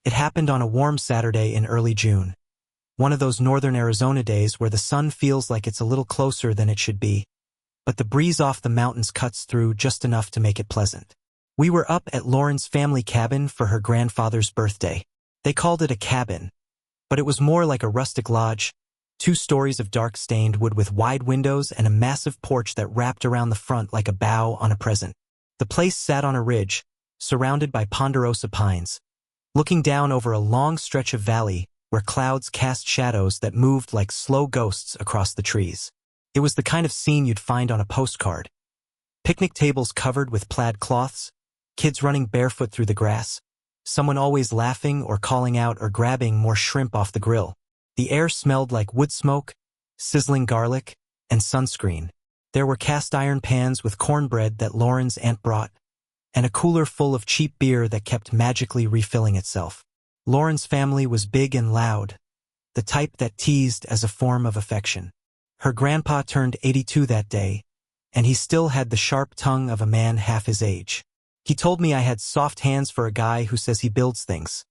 It happened on a warm Saturday in early June. One of those northern Arizona days where the sun feels like it's a little closer than it should be, but the breeze off the mountains cuts through just enough to make it pleasant. We were up at Lauren's family cabin for her grandfather's birthday. They called it a cabin, but it was more like a rustic lodge, 2 stories of dark-stained wood with wide windows and a massive porch that wrapped around the front like a bow on a present. The place sat on a ridge, surrounded by ponderosa pines, looking down over a long stretch of valley where clouds cast shadows that moved like slow ghosts across the trees. It was the kind of scene you'd find on a postcard. Picnic tables covered with plaid cloths, kids running barefoot through the grass, someone always laughing or calling out or grabbing more shrimp off the grill. The air smelled like wood smoke, sizzling garlic, and sunscreen. There were cast iron pans with cornbread that Lauren's aunt brought, and a cooler full of cheap beer that kept magically refilling itself. Lauren's family was big and loud, the type that teased as a form of affection. Her grandpa turned 82 that day, and he still had the sharp tongue of a man half his age. He told me I had soft hands for a guy who says he builds things,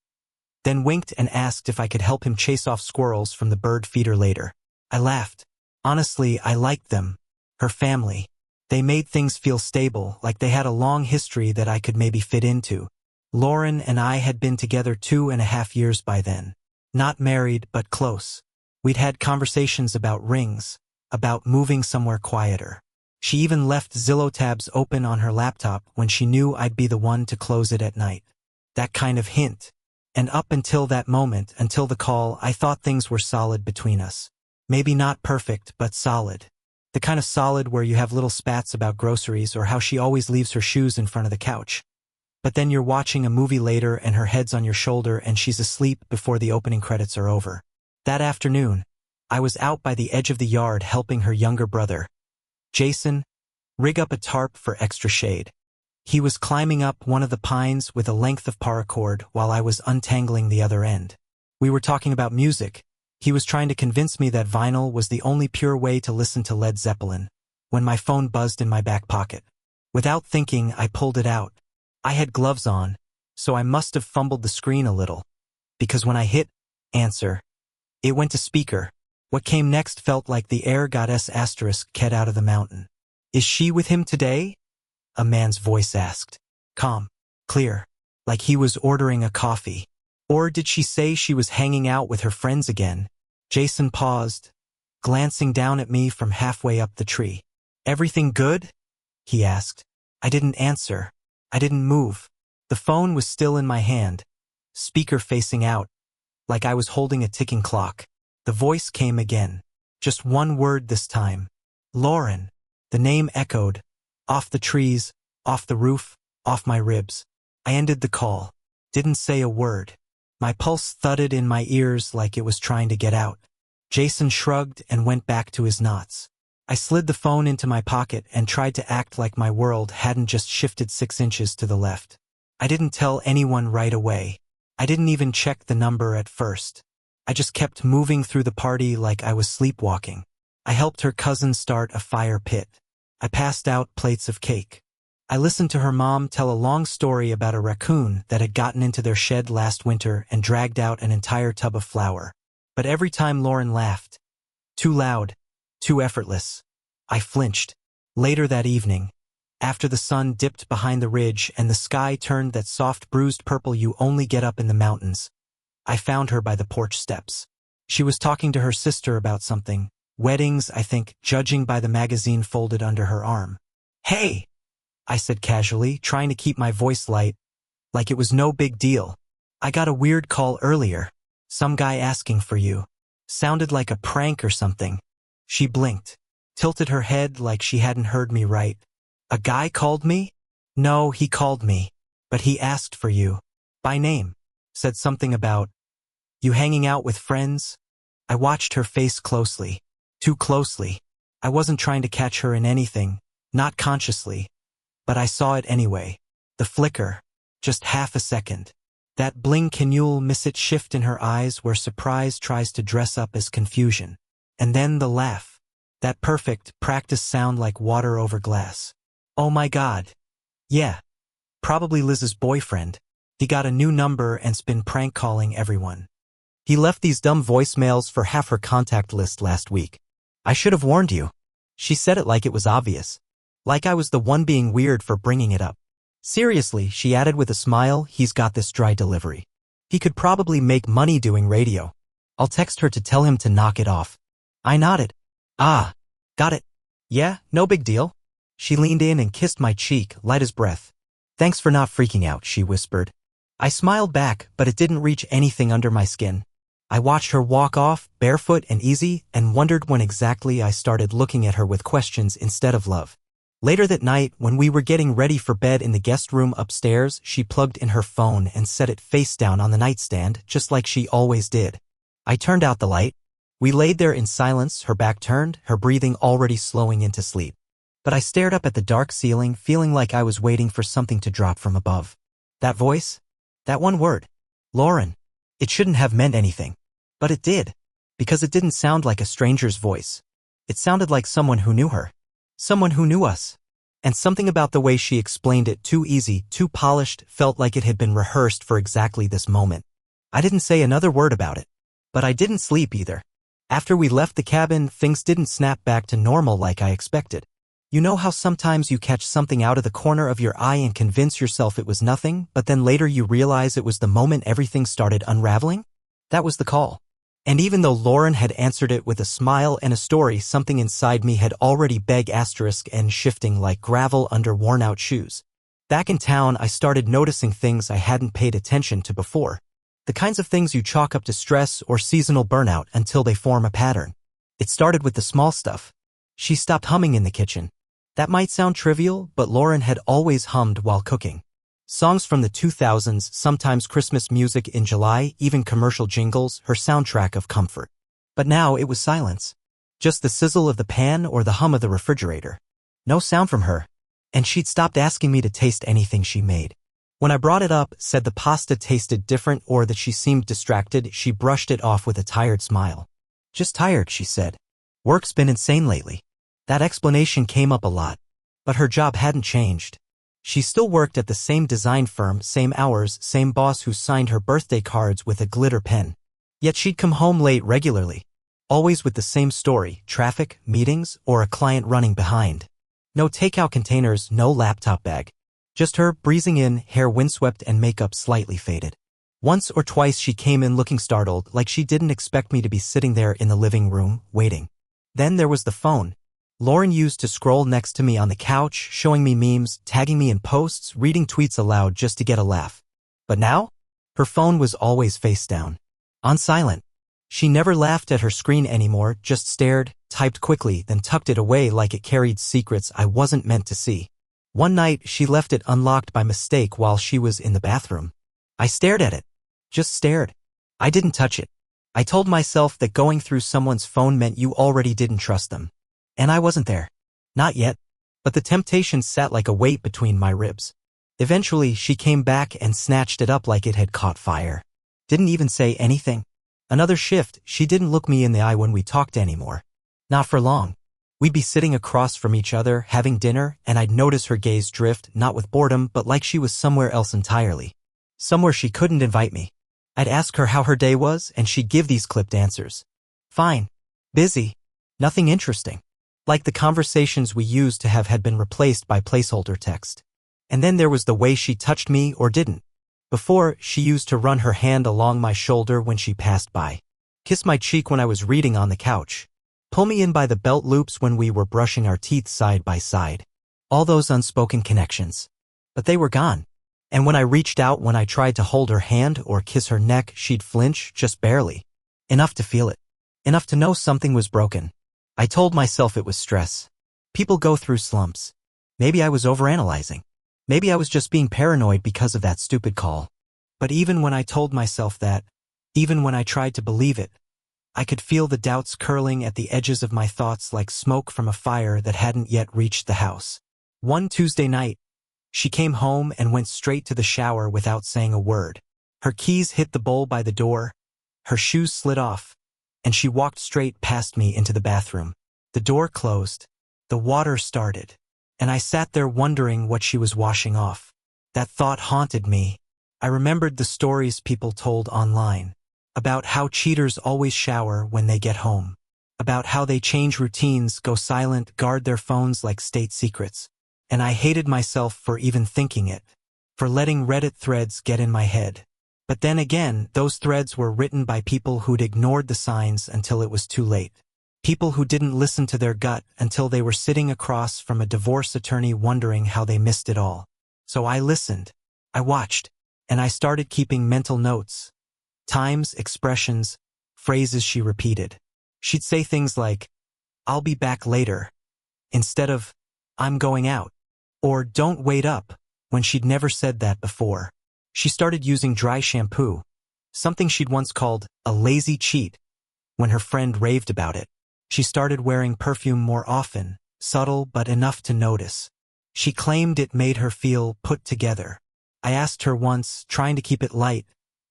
then winked and asked if I could help him chase off squirrels from the bird feeder later. I laughed. Honestly, I liked them, her family. They made things feel stable, like they had a long history that I could maybe fit into. Lauren and I had been together 2.5 years by then. Not married, but close. We'd had conversations about rings, about moving somewhere quieter. She even left Zillow tabs open on her laptop when she knew I'd be the one to close it at night. That kind of hint. And up until that moment, until the call, I thought things were solid between us. Maybe not perfect, but solid. The kind of solid where you have little spats about groceries or how she always leaves her shoes in front of the couch. But then you're watching a movie later and her head's on your shoulder and she's asleep before the opening credits are over. That afternoon, I was out by the edge of the yard helping her younger brother, Jason, rig up a tarp for extra shade. He was climbing up one of the pines with a length of paracord while I was untangling the other end. We were talking about music. He was trying to convince me that vinyl was the only pure way to listen to Led Zeppelin, when my phone buzzed in my back pocket. Without thinking, I pulled it out. I had gloves on, so I must have fumbled the screen a little, because when I hit answer, it went to speaker. What came next felt like the air got *ket out of the mountain. Is she with him today? A man's voice asked. Calm, clear, like he was ordering a coffee. Or did she say she was hanging out with her friends again? Jason paused, glancing down at me from halfway up the tree. Everything good? He asked. I didn't answer. I didn't move. The phone was still in my hand, speaker facing out, like I was holding a ticking clock. The voice came again. Just one word this time. Lauren. The name echoed. Off the trees, off the roof, off my ribs. I ended the call. Didn't say a word. My pulse thudded in my ears like it was trying to get out. Jason shrugged and went back to his knots. I slid the phone into my pocket and tried to act like my world hadn't just shifted 6 inches to the left. I didn't tell anyone right away. I didn't even check the number at first. I just kept moving through the party like I was sleepwalking. I helped her cousin start a fire pit. I passed out plates of cake. I listened to her mom tell a long story about a raccoon that had gotten into their shed last winter and dragged out an entire tub of flour. But every time Lauren laughed, too loud, too effortless, I flinched. Later that evening, after the sun dipped behind the ridge and the sky turned that soft bruised purple you only get up in the mountains, I found her by the porch steps. She was talking to her sister about something, weddings, I think, judging by the magazine folded under her arm. Hey! I said casually, trying to keep my voice light, like it was no big deal. I got a weird call earlier. Some guy asking for you. Sounded like a prank or something. She blinked, tilted her head like she hadn't heard me right. A guy called me? No, he called me. But he asked for you. By name. Said something about you hanging out with friends. I watched her face closely. Too closely. I wasn't trying to catch her in anything, not consciously. But I saw it anyway. The flicker. Just half a second. That bling, can you'll miss it shift in her eyes where surprise tries to dress up as confusion. And then the laugh. That perfect, practiced sound like water over glass. Oh my God. Yeah. Probably Liz's boyfriend. He got a new number and's been prank calling everyone. He left these dumb voicemails for half her contact list last week. I should have warned you. She said it like it was obvious. Like I was the one being weird for bringing it up. Seriously, she added with a smile, he's got this dry delivery. He could probably make money doing radio. I'll text her to tell him to knock it off. I nodded. Ah, got it. Yeah, no big deal. She leaned in and kissed my cheek, light as breath. Thanks for not freaking out, she whispered. I smiled back, but it didn't reach anything under my skin. I watched her walk off, barefoot and easy, and wondered when exactly I started looking at her with questions instead of love. Later that night, when we were getting ready for bed in the guest room upstairs, she plugged in her phone and set it face down on the nightstand, just like she always did. I turned out the light. We laid there in silence, her back turned, her breathing already slowing into sleep. But I stared up at the dark ceiling, feeling like I was waiting for something to drop from above. That voice? That one word. Lauren. It shouldn't have meant anything. But it did. Because it didn't sound like a stranger's voice. It sounded like someone who knew her. Someone who knew us. And something about the way she explained it, too easy, too polished, felt like it had been rehearsed for exactly this moment. I didn't say another word about it. But I didn't sleep either. After we left the cabin, things didn't snap back to normal like I expected. You know how sometimes you catch something out of the corner of your eye and convince yourself it was nothing, but then later you realize it was the moment everything started unraveling? That was the call. And even though Lauren had answered it with a smile and a story, something inside me had already begged asterisk and shifting like gravel under worn-out shoes. Back in town, I started noticing things I hadn't paid attention to before. The kinds of things you chalk up to stress or seasonal burnout until they form a pattern. It started with the small stuff. She stopped humming in the kitchen. That might sound trivial, but Lauren had always hummed while cooking. Songs from the 2000s, sometimes Christmas music in July, even commercial jingles, her soundtrack of comfort. But now it was silence. Just the sizzle of the pan or the hum of the refrigerator. No sound from her. And she'd stopped asking me to taste anything she made. When I brought it up, said the pasta tasted different or that she seemed distracted, she brushed it off with a tired smile. Just tired, she said. Work's been insane lately. That explanation came up a lot. But her job hadn't changed. She still worked at the same design firm, same hours, same boss who signed her birthday cards with a glitter pen. Yet she'd come home late regularly. Always with the same story, traffic, meetings, or a client running behind. No takeout containers, no laptop bag. Just her, breezing in, hair windswept and makeup slightly faded. Once or twice she came in looking startled, like she didn't expect me to be sitting there in the living room, waiting. Then there was the phone. Lauren used to scroll next to me on the couch, showing me memes, tagging me in posts, reading tweets aloud just to get a laugh. But now? Her phone was always face down. On silent. She never laughed at her screen anymore, just stared, typed quickly, then tucked it away like it carried secrets I wasn't meant to see. One night, she left it unlocked by mistake while she was in the bathroom. I stared at it. Just stared. I didn't touch it. I told myself that going through someone's phone meant you already didn't trust them. And I wasn't there. Not yet. But the temptation sat like a weight between my ribs. Eventually, she came back and snatched it up like it had caught fire. Didn't even say anything. Another shift, she didn't look me in the eye when we talked anymore. Not for long. We'd be sitting across from each other, having dinner, and I'd notice her gaze drift, not with boredom, but like she was somewhere else entirely. Somewhere she couldn't invite me. I'd ask her how her day was, and she'd give these clipped answers. Fine. Busy. Nothing interesting. Like the conversations we used to have had been replaced by placeholder text. And then there was the way she touched me or didn't. Before, she used to run her hand along my shoulder when she passed by. Kiss my cheek when I was reading on the couch. Pull me in by the belt loops when we were brushing our teeth side by side. All those unspoken connections. But they were gone. And when I reached out, when I tried to hold her hand or kiss her neck, she'd flinch, just barely. Enough to feel it. Enough to know something was broken. I told myself it was stress. People go through slumps. Maybe I was overanalyzing. Maybe I was just being paranoid because of that stupid call. But even when I told myself that, even when I tried to believe it, I could feel the doubts curling at the edges of my thoughts like smoke from a fire that hadn't yet reached the house. One Tuesday night, she came home and went straight to the shower without saying a word. Her keys hit the bowl by the door, her shoes slid off, and she walked straight past me into the bathroom. The door closed, the water started, and I sat there wondering what she was washing off. That thought haunted me. I remembered the stories people told online. About how cheaters always shower when they get home. About how they change routines, go silent, guard their phones like state secrets. And I hated myself for even thinking it. For letting Reddit threads get in my head. But then again, those threads were written by people who'd ignored the signs until it was too late. People who didn't listen to their gut until they were sitting across from a divorce attorney wondering how they missed it all. So I listened. I watched. And I started keeping mental notes. Times, expressions, phrases she repeated. She'd say things like, "I'll be back later," instead of, "I'm going out," or "Don't wait up," when she'd never said that before. She started using dry shampoo, something she'd once called a lazy cheat, when her friend raved about it. She started wearing perfume more often, subtle but enough to notice. She claimed it made her feel put together. I asked her once, trying to keep it light,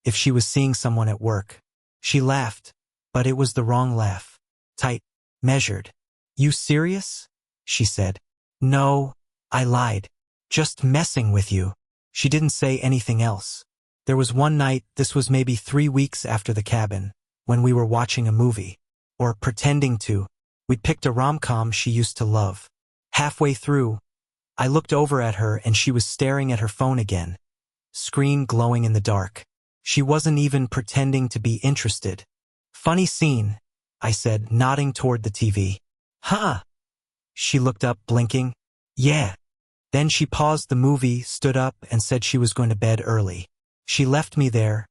if she was seeing someone at work. She laughed, but it was the wrong laugh. Tight, measured. "You serious?" she said. "No," I lied. "Just messing with you." She didn't say anything else. There was one night, this was maybe 3 weeks after The Cabin, when we were watching a movie. Or pretending to. We'd picked a rom-com she used to love. Halfway through, I looked over at her and she was staring at her phone again. Screen glowing in the dark. She wasn't even pretending to be interested. "Funny scene," I said, nodding toward the TV. "Huh?" She looked up, blinking. "Yeah." Then she paused the movie, stood up, and said she was going to bed early. She left me there,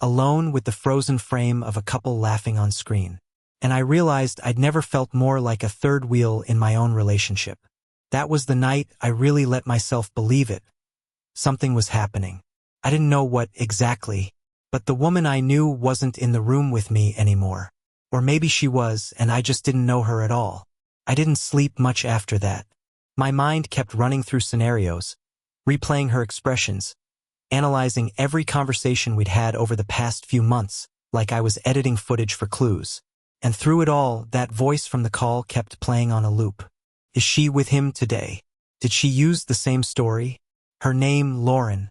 alone with the frozen frame of a couple laughing on screen. And I realized I'd never felt more like a third wheel in my own relationship. That was the night I really let myself believe it. Something was happening. I didn't know what exactly, but the woman I knew wasn't in the room with me anymore. Or maybe she was, and I just didn't know her at all. I didn't sleep much after that. My mind kept running through scenarios, replaying her expressions, analyzing every conversation we'd had over the past few months, like I was editing footage for clues. And through it all, that voice from the call kept playing on a loop. Is she with him today? Did she use the same story? Her name, Lauren,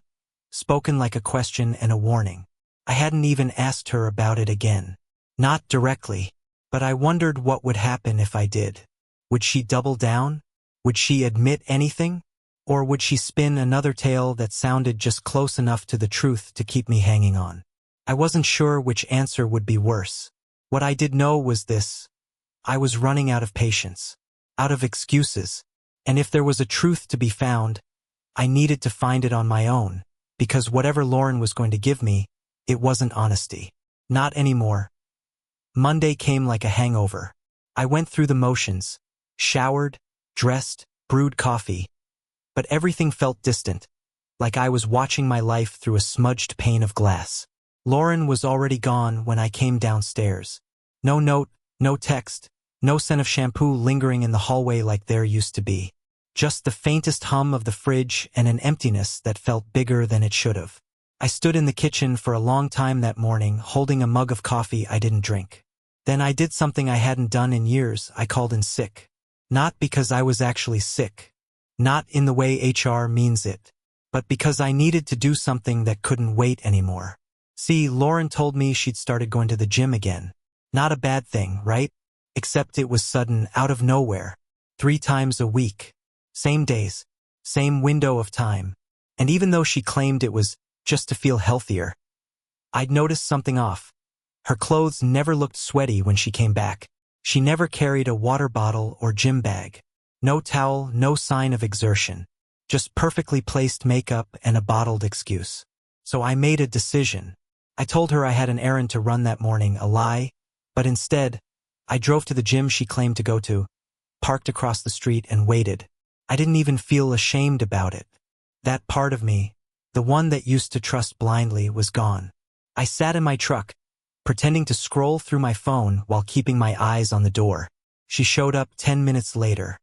spoken like a question and a warning. I hadn't even asked her about it again. Not directly, but I wondered what would happen if I did. Would she double down? Would she admit anything? Or would she spin another tale that sounded just close enough to the truth to keep me hanging on? I wasn't sure which answer would be worse. What I did know was this. I was running out of patience, out of excuses, and if there was a truth to be found, I needed to find it on my own, because whatever Lauren was going to give me, it wasn't honesty. Not anymore. Monday came like a hangover. I went through the motions, showered, dressed, brewed coffee, but everything felt distant, like I was watching my life through a smudged pane of glass. Lauren was already gone when I came downstairs. No note, no text, no scent of shampoo lingering in the hallway like there used to be. Just the faintest hum of the fridge and an emptiness that felt bigger than it should have. I stood in the kitchen for a long time that morning, holding a mug of coffee I didn't drink. Then I did something I hadn't done in years. I called in sick. Not because I was actually sick. Not in the way HR means it. But because I needed to do something that couldn't wait anymore. See, Lauren told me she'd started going to the gym again. Not a bad thing, right? Except it was sudden, out of nowhere. 3 times a week. Same days. Same window of time. And even though she claimed it was just to feel healthier, I'd noticed something off. Her clothes never looked sweaty when she came back. She never carried a water bottle or gym bag. No towel, no sign of exertion. Just perfectly placed makeup and a bottled excuse. So I made a decision. I told her I had an errand to run that morning, a lie, but instead, I drove to the gym she claimed to go to, parked across the street and waited. I didn't even feel ashamed about it. That part of me, the one that used to trust blindly, was gone. I sat in my truck, pretending to scroll through my phone while keeping my eyes on the door. She showed up 10 minutes later.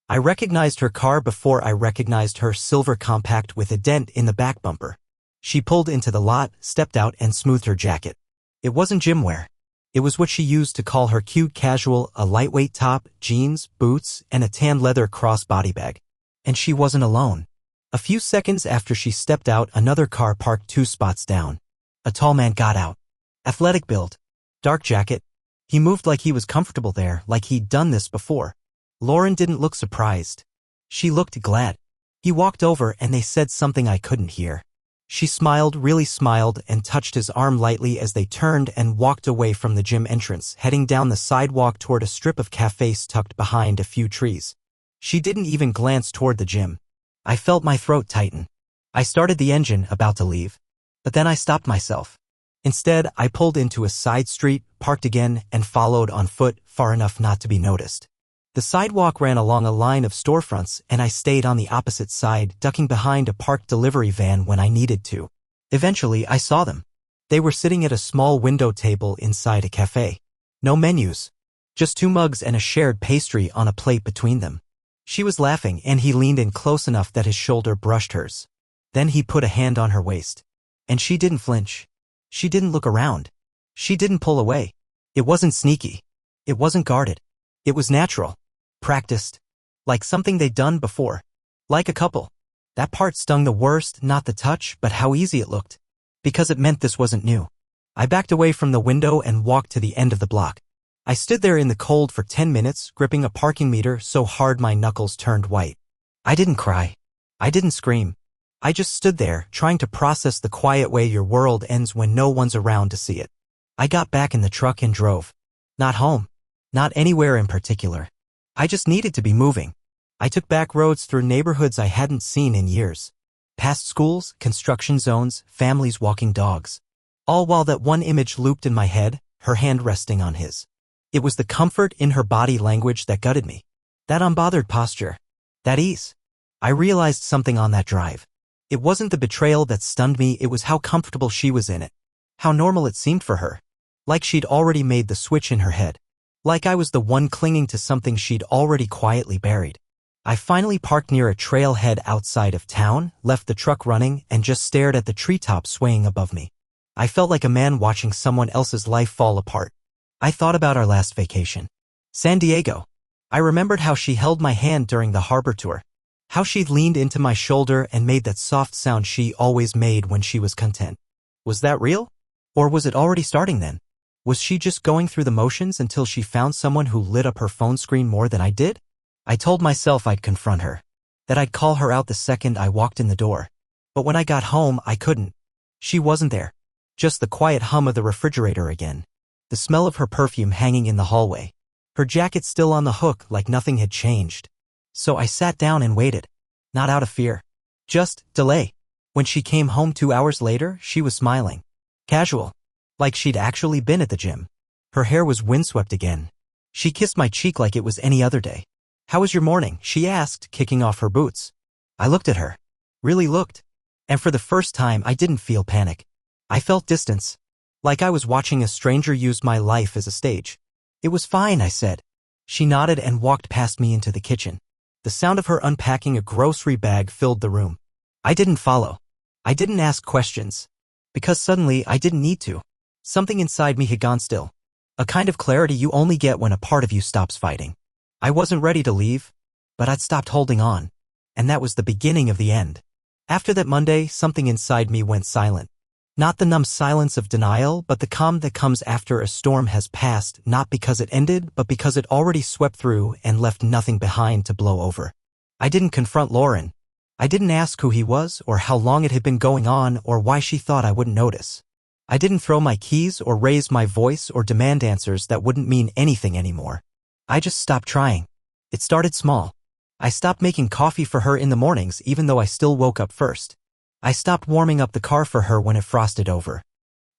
I recognized her car before I recognized her silver compact with a dent in the back bumper. She pulled into the lot, stepped out, and smoothed her jacket. It wasn't gym wear. It was what she used to call her cute casual, a lightweight top, jeans, boots, and a tan leather crossbody bag. And she wasn't alone. A few seconds after she stepped out, another car parked 2 spots down. A tall man got out. Athletic build. Dark jacket. He moved like he was comfortable there, like he'd done this before. Lauren didn't look surprised. She looked glad. He walked over and they said something I couldn't hear. She smiled, really smiled, and touched his arm lightly as they turned and walked away from the gym entrance, heading down the sidewalk toward a strip of cafes tucked behind a few trees. She didn't even glance toward the gym. I felt my throat tighten. I started the engine, about to leave. But then I stopped myself. Instead, I pulled into a side street, parked again, and followed on foot, far enough not to be noticed. The sidewalk ran along a line of storefronts, and I stayed on the opposite side, ducking behind a parked delivery van when I needed to. Eventually, I saw them. They were sitting at a small window table inside a cafe. No menus. Just 2 mugs and a shared pastry on a plate between them. She was laughing, and he leaned in close enough that his shoulder brushed hers. Then he put a hand on her waist. And she didn't flinch. She didn't look around. She didn't pull away. It wasn't sneaky. It wasn't guarded. It was natural. Practiced. Like something they'd done before. Like a couple. That part stung the worst, not the touch, but how easy it looked. Because it meant this wasn't new. I backed away from the window and walked to the end of the block. I stood there in the cold for 10 minutes, gripping a parking meter so hard my knuckles turned white. I didn't cry. I didn't scream. I just stood there, trying to process the quiet way your world ends when no one's around to see it. I got back in the truck and drove. Not home. Not anywhere in particular. I just needed to be moving. I took back roads through neighborhoods I hadn't seen in years. Past schools, construction zones, families walking dogs. All while that one image looped in my head, her hand resting on his. It was the comfort in her body language that gutted me. That unbothered posture. That ease. I realized something on that drive. It wasn't the betrayal that stunned me, it was how comfortable she was in it. How normal it seemed for her. Like she'd already made the switch in her head. Like I was the one clinging to something she'd already quietly buried. I finally parked near a trailhead outside of town, left the truck running, and just stared at the treetops swaying above me. I felt like a man watching someone else's life fall apart. I thought about our last vacation. San Diego. I remembered how she held my hand during the harbor tour. How she'd leaned into my shoulder and made that soft sound she always made when she was content. Was that real? Or was it already starting then? Was she just going through the motions until she found someone who lit up her phone screen more than I did? I told myself I'd confront her. That I'd call her out the second I walked in the door. But when I got home, I couldn't. She wasn't there. Just the quiet hum of the refrigerator again. The smell of her perfume hanging in the hallway. Her jacket still on the hook like nothing had changed. So I sat down and waited. Not out of fear. Just delay. When she came home 2 hours later, she was smiling. Casual. Like she'd actually been at the gym. Her hair was windswept again. She kissed my cheek like it was any other day. "How was your morning?" she asked, kicking off her boots. I looked at her. Really looked. And for the first time, I didn't feel panic. I felt distance. Like I was watching a stranger use my life as a stage. "It was fine," I said. She nodded and walked past me into the kitchen. The sound of her unpacking a grocery bag filled the room. I didn't follow. I didn't ask questions. Because suddenly, I didn't need to. Something inside me had gone still. A kind of clarity you only get when a part of you stops fighting. I wasn't ready to leave, but I'd stopped holding on. And that was the beginning of the end. After that Monday, something inside me went silent. Not the numb silence of denial, but the calm that comes after a storm has passed, not because it ended, but because it already swept through and left nothing behind to blow over. I didn't confront Lauren. I didn't ask who he was, or how long it had been going on, or why she thought I wouldn't notice. I didn't throw my keys or raise my voice or demand answers that wouldn't mean anything anymore. I just stopped trying. It started small. I stopped making coffee for her in the mornings even though I still woke up first. I stopped warming up the car for her when it frosted over.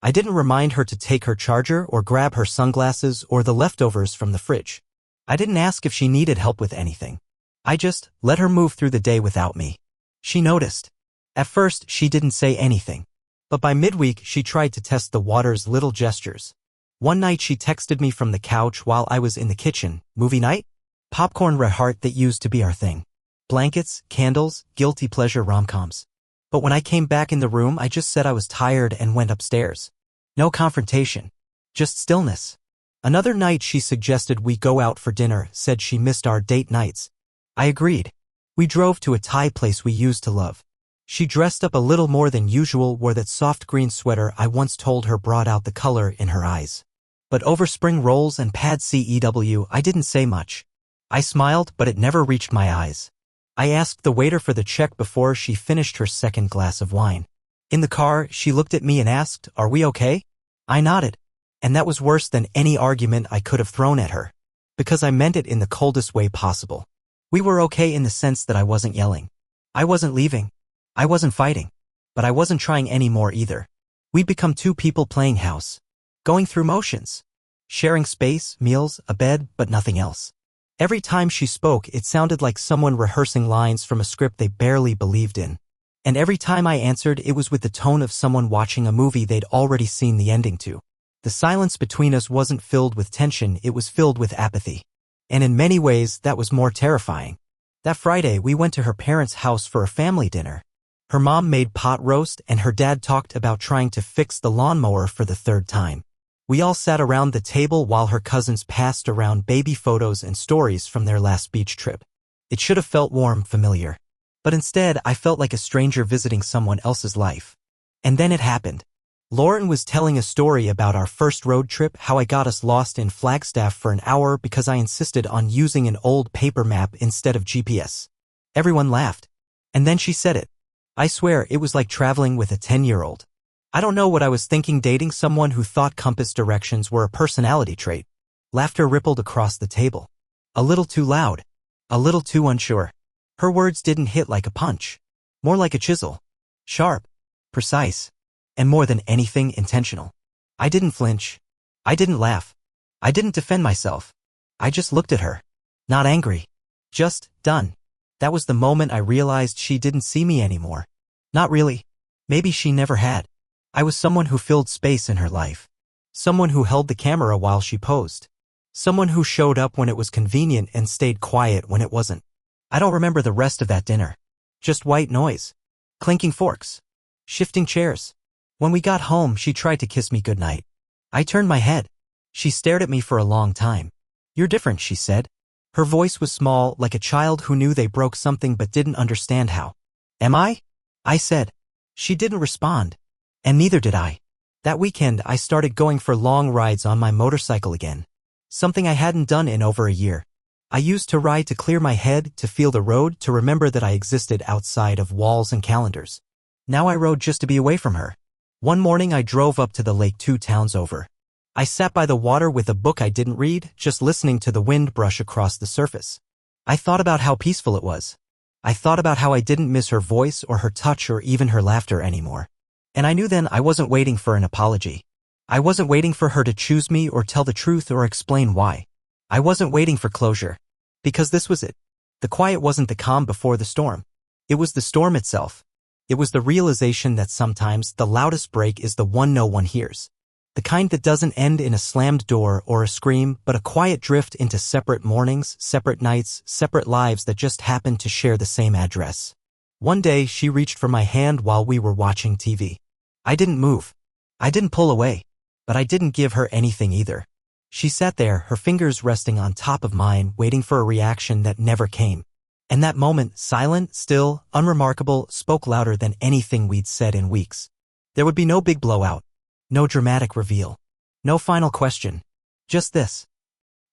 I didn't remind her to take her charger or grab her sunglasses or the leftovers from the fridge. I didn't ask if she needed help with anything. I just let her move through the day without me. She noticed. At first, she didn't say anything. But by midweek, she tried to test the water's little gestures. One night she texted me from the couch while I was in the kitchen. "Movie night?" Popcorn red heart that used to be our thing. Blankets, candles, guilty pleasure rom-coms. But when I came back in the room, I just said I was tired and went upstairs. No confrontation. Just stillness. Another night she suggested we go out for dinner, said she missed our date nights. I agreed. We drove to a Thai place we used to love. She dressed up a little more than usual, wore that soft green sweater I once told her brought out the color in her eyes. But over spring rolls and pad CEW, I didn't say much. I smiled, but it never reached my eyes. I asked the waiter for the check before she finished her second glass of wine. In the car, she looked at me and asked, "Are we okay?" I nodded. And that was worse than any argument I could have thrown at her. Because I meant it in the coldest way possible. We were okay in the sense that I wasn't yelling. I wasn't leaving. I wasn't fighting. But I wasn't trying anymore either. We'd become two people playing house. Going through motions. Sharing space, meals, a bed, but nothing else. Every time she spoke, it sounded like someone rehearsing lines from a script they barely believed in. And every time I answered, it was with the tone of someone watching a movie they'd already seen the ending to. The silence between us wasn't filled with tension, it was filled with apathy. And in many ways, that was more terrifying. That Friday, we went to her parents' house for a family dinner. Her mom made pot roast and her dad talked about trying to fix the lawnmower for the third time. We all sat around the table while her cousins passed around baby photos and stories from their last beach trip. It should have felt warm, familiar. But instead, I felt like a stranger visiting someone else's life. And then it happened. Lauren was telling a story about our first road trip, how I got us lost in Flagstaff for an hour because I insisted on using an old paper map instead of GPS. Everyone laughed. And then she said it. I swear, it was like traveling with a 10-year-old. I don't know what I was thinking, dating someone who thought compass directions were a personality trait. Laughter rippled across the table. A little too loud. A little too unsure. Her words didn't hit like a punch. More like a chisel. Sharp. Precise. And more than anything, intentional. I didn't flinch. I didn't laugh. I didn't defend myself. I just looked at her. Not angry. Just done. That was the moment I realized she didn't see me anymore. Not really. Maybe she never had. I was someone who filled space in her life. Someone who held the camera while she posed. Someone who showed up when it was convenient and stayed quiet when it wasn't. I don't remember the rest of that dinner. Just white noise. Clinking forks. Shifting chairs. When we got home, she tried to kiss me goodnight. I turned my head. She stared at me for a long time. "You're different," she said. Her voice was small, like a child who knew they broke something but didn't understand how. "Am I?" I said. She didn't respond. And neither did I. That weekend, I started going for long rides on my motorcycle again. Something I hadn't done in over a year. I used to ride to clear my head, to feel the road, to remember that I existed outside of walls and calendars. Now I rode just to be away from her. One morning I drove up to the lake 2 towns over. I sat by the water with a book I didn't read, just listening to the wind brush across the surface. I thought about how peaceful it was. I thought about how I didn't miss her voice or her touch or even her laughter anymore. And I knew then I wasn't waiting for an apology. I wasn't waiting for her to choose me or tell the truth or explain why. I wasn't waiting for closure. Because this was it. The quiet wasn't the calm before the storm. It was the storm itself. It was the realization that sometimes the loudest break is the one no one hears. The kind that doesn't end in a slammed door or a scream, but a quiet drift into separate mornings, separate nights, separate lives that just happened to share the same address. One day, she reached for my hand while we were watching TV. I didn't move. I didn't pull away. But I didn't give her anything either. She sat there, her fingers resting on top of mine, waiting for a reaction that never came. And that moment, silent, still, unremarkable, spoke louder than anything we'd said in weeks. There would be no big blowout. No dramatic reveal. No final question. Just this.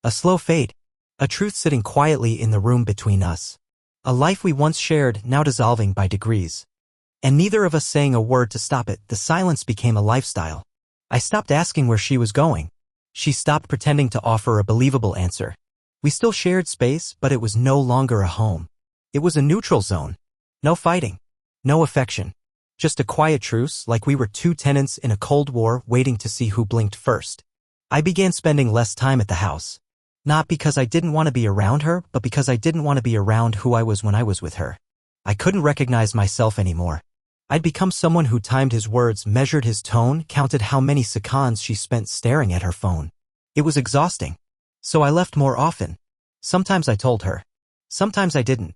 A slow fade. A truth sitting quietly in the room between us. A life we once shared, now dissolving by degrees. And neither of us saying a word to stop it. The silence became a lifestyle. I stopped asking where she was going. She stopped pretending to offer a believable answer. We still shared space, but it was no longer a home. It was a neutral zone. No fighting. No affection. Just a quiet truce, like we were two tenants in a Cold War waiting to see who blinked first. I began spending less time at the house. Not because I didn't want to be around her, but because I didn't want to be around who I was when I was with her. I couldn't recognize myself anymore. I'd become someone who timed his words, measured his tone, counted how many seconds she spent staring at her phone. It was exhausting. So I left more often. Sometimes I told her. Sometimes I didn't.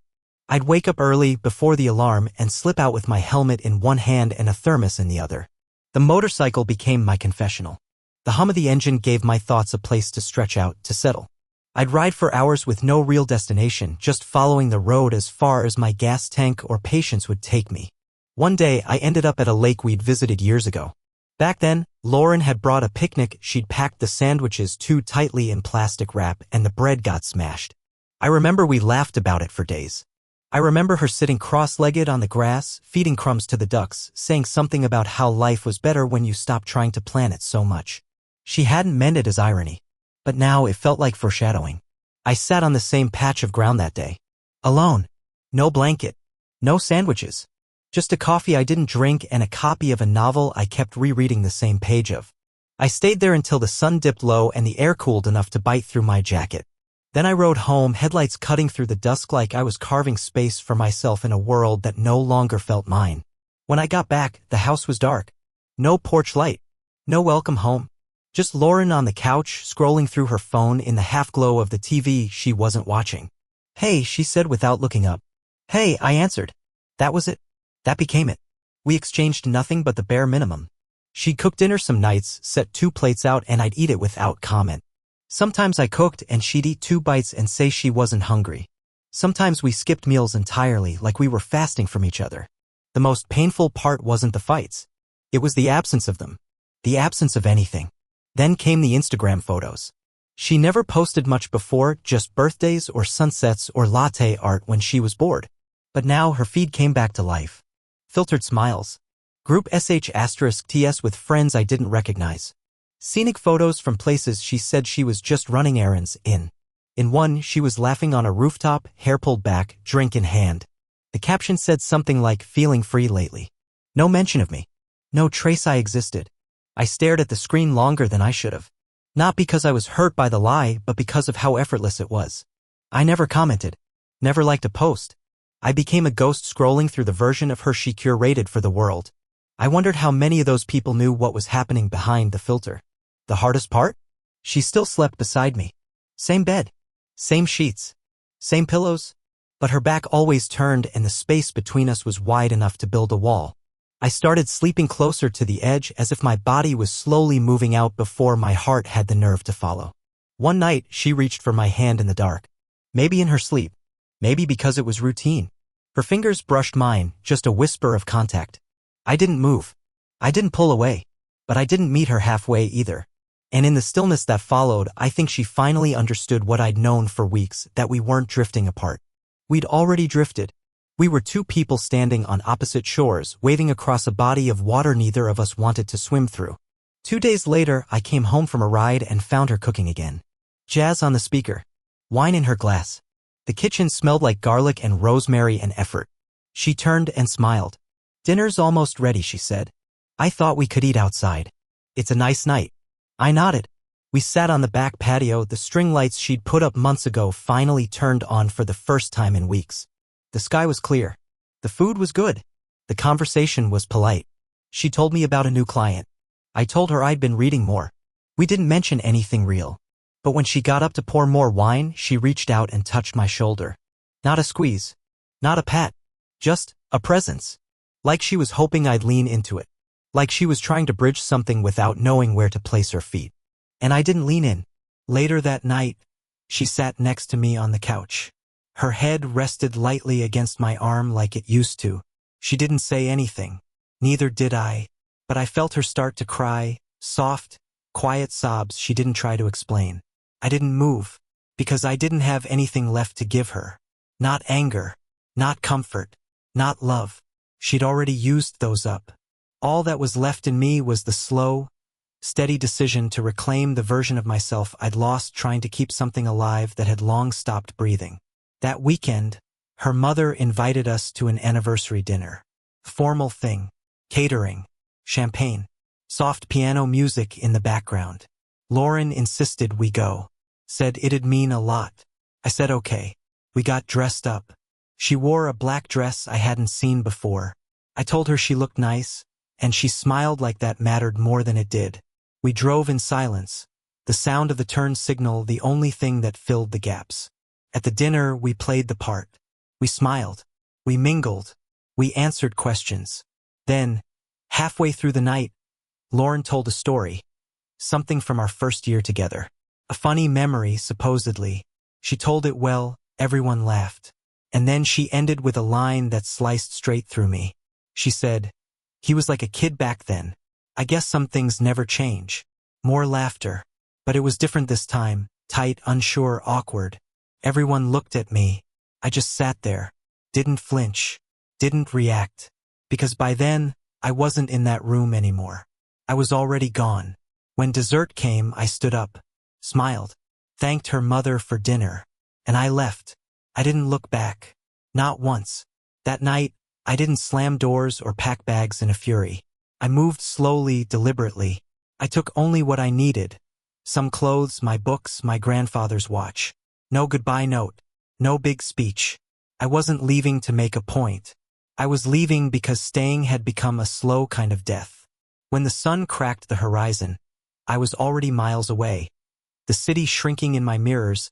I'd wake up early, before the alarm, and slip out with my helmet in one hand and a thermos in the other. The motorcycle became my confessional. The hum of the engine gave my thoughts a place to stretch out, to settle. I'd ride for hours with no real destination, just following the road as far as my gas tank or patience would take me. One day, I ended up at a lake we'd visited years ago. Back then, Lauren had brought a picnic. She'd packed the sandwiches too tightly in plastic wrap and the bread got smashed. I remember we laughed about it for days. I remember her sitting cross-legged on the grass, feeding crumbs to the ducks, saying something about how life was better when you stopped trying to plan it so much. She hadn't meant it as irony, but now it felt like foreshadowing. I sat on the same patch of ground that day. Alone. No blanket. No sandwiches. Just a coffee I didn't drink and a copy of a novel I kept rereading the same page of. I stayed there until the sun dipped low and the air cooled enough to bite through my jacket. Then I rode home, headlights cutting through the dusk like I was carving space for myself in a world that no longer felt mine. When I got back, the house was dark. No porch light. No welcome home. Just Lauren on the couch, scrolling through her phone in the half-glow of the TV she wasn't watching. "Hey," she said without looking up. "Hey," I answered. That was it. That became it. We exchanged nothing but the bare minimum. She'd cook dinner some nights, set 2 plates out, and I'd eat it without comment. Sometimes I cooked and she'd eat 2 bites and say she wasn't hungry. Sometimes we skipped meals entirely, like we were fasting from each other. The most painful part wasn't the fights. It was the absence of them. The absence of anything. Then came the Instagram photos. She never posted much before, just birthdays or sunsets or latte art when she was bored. But now her feed came back to life. Filtered smiles. Group *TS with friends I didn't recognize. Scenic photos from places she said she was just running errands in. In one, she was laughing on a rooftop, hair pulled back, drink in hand. The caption said something like, "Feeling free lately." No mention of me. No trace I existed. I stared at the screen longer than I should have. Not because I was hurt by the lie, but because of how effortless it was. I never commented. Never liked a post. I became a ghost scrolling through the version of her she curated for the world. I wondered how many of those people knew what was happening behind the filter. The hardest part? She still slept beside me. Same bed. Same sheets. Same pillows. But her back always turned and the space between us was wide enough to build a wall. I started sleeping closer to the edge as if my body was slowly moving out before my heart had the nerve to follow. One night, she reached for my hand in the dark. Maybe in her sleep. Maybe because it was routine. Her fingers brushed mine, just a whisper of contact. I didn't move. I didn't pull away. But I didn't meet her halfway either. And in the stillness that followed, I think she finally understood what I'd known for weeks, that we weren't drifting apart. We'd already drifted. We were 2 people standing on opposite shores, waving across a body of water neither of us wanted to swim through. 2 days later, I came home from a ride and found her cooking again. Jazz on the speaker. Wine in her glass. The kitchen smelled like garlic and rosemary and effort. She turned and smiled. "Dinner's almost ready," she said. "I thought we could eat outside. It's a nice night." I nodded. We sat on the back patio, the string lights she'd put up months ago finally turned on for the first time in weeks. The sky was clear. The food was good. The conversation was polite. She told me about a new client. I told her I'd been reading more. We didn't mention anything real. But when she got up to pour more wine, she reached out and touched my shoulder. Not a squeeze. Not a pat. Just a presence. Like she was hoping I'd lean into it. Like she was trying to bridge something without knowing where to place her feet. And I didn't lean in. Later that night, she sat next to me on the couch. Her head rested lightly against my arm like it used to. She didn't say anything. Neither did I. But I felt her start to cry, soft, quiet sobs she didn't try to explain. I didn't move, because I didn't have anything left to give her. Not anger, not comfort, not love. She'd already used those up. All that was left in me was the slow, steady decision to reclaim the version of myself I'd lost trying to keep something alive that had long stopped breathing. That weekend, her mother invited us to an anniversary dinner. Formal thing, catering, champagne, soft piano music in the background. Lauren insisted we go. Said it'd mean a lot. I said okay. We got dressed up. She wore a black dress I hadn't seen before. I told her she looked nice, and she smiled like that mattered more than it did. We drove in silence, the sound of the turn signal the only thing that filled the gaps. At the dinner, we played the part. We smiled. We mingled. We answered questions. Then, halfway through the night, Lauren told a story. Something from our first year together. A funny memory, supposedly. She told it well, everyone laughed. And then she ended with a line that sliced straight through me. She said, "He was like a kid back then. I guess some things never change." More laughter. But it was different this time, tight, unsure, awkward. Everyone looked at me. I just sat there. Didn't flinch. Didn't react. Because by then, I wasn't in that room anymore. I was already gone. When dessert came, I stood up, smiled, thanked her mother for dinner, and I left. I didn't look back. Not once. That night, I didn't slam doors or pack bags in a fury. I moved slowly, deliberately. I took only what I needed. Some clothes, my books, my grandfather's watch. No goodbye note. No big speech. I wasn't leaving to make a point. I was leaving because staying had become a slow kind of death. When the sun cracked the horizon, I was already miles away. The city shrinking in my mirrors,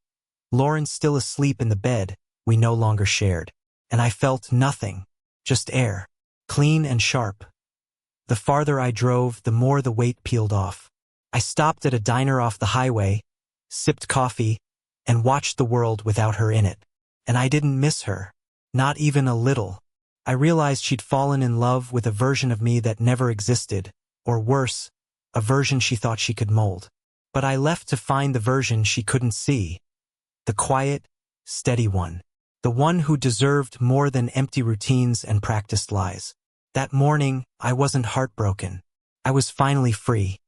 Lauren still asleep in the bed we no longer shared. And I felt nothing, just air, clean and sharp. The farther I drove, the more the weight peeled off. I stopped at a diner off the highway, sipped coffee, and watched the world without her in it. And I didn't miss her. Not even a little. I realized she'd fallen in love with a version of me that never existed, or worse, a version she thought she could mold. But I left to find the version she couldn't see. The quiet, steady one. The one who deserved more than empty routines and practiced lies. That morning, I wasn't heartbroken. I was finally free.